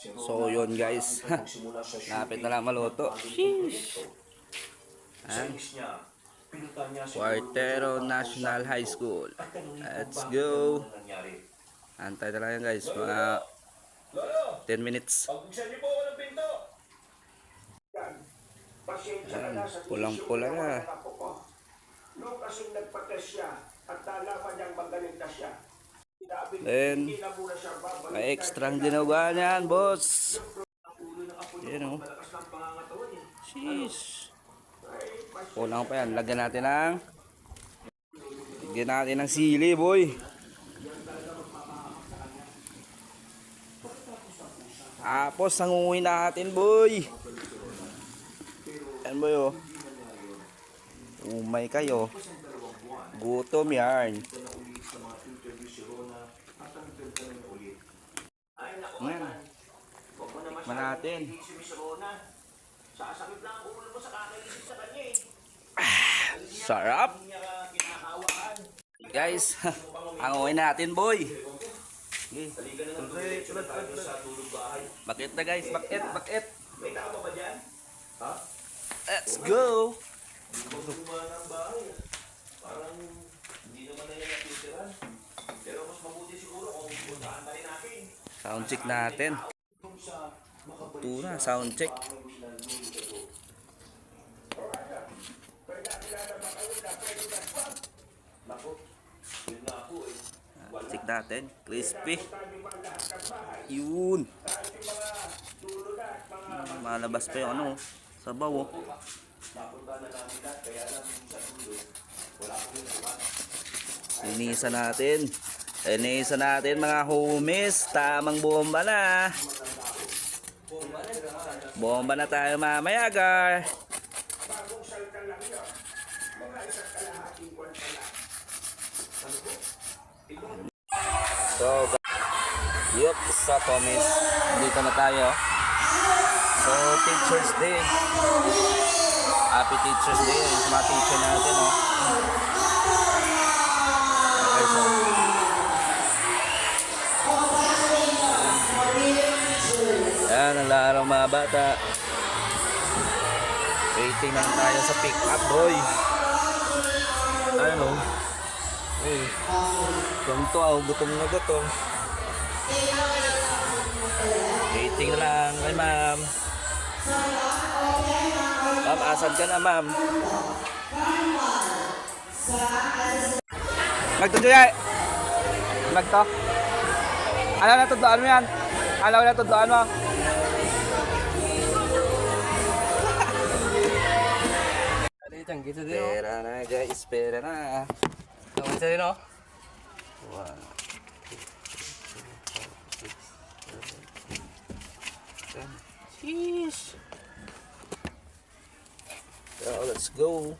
So yun guys, lapit na lang maluto. Sheesh. Cuartero National High School. Let's go. Antay na lang yan guys, mga 10 minutes. Ayan, pulang-pula na. Then, may extrang dinuguan yan, boss. Yan o. Sheesh. Kulang pa yan. Lagyan natin ng sili, boy. Tapos, sangunguin natin, boy. Yan, boy, oh. Umay kayo. Gutom yan. Tikman natin. Sarap. Guys, hanguin natin, boy. Okay. Bakit na guys? Bakit? Let's go. Parang hindi naman na yan natitiran. Pero mas mabuti siguro kung puntahan na rin natin. Sound check natin. Tuna, sound check. Check natin. Crispy. Yun. Malabas pa yung ano, sabaw. Oh. Linisan natin mga homies. Tamang bomba na. Bomba na tayo mamaya, gar. So, yup, sa homies, dito na tayo. So, Teacher's Day. Happy Teacher's Day sa mga teacher natin, oh. Okay, so. Yan, ang larang mga bata. Waiting lang tayo sa pick up, boy. Ano? Eh, ganito, gutom na gutom. Waiting na lang kay ma'am. Ma'am, asan ka na, ma'am? Magtuduyay! Magto? Alam na tudloan mo yan? Alam na tudloan mo? Pera na guys, pera na. Tawag sa rin, oh. 1, 2, 3, 4, 5, 6, 7. Sheesh. So, let's go.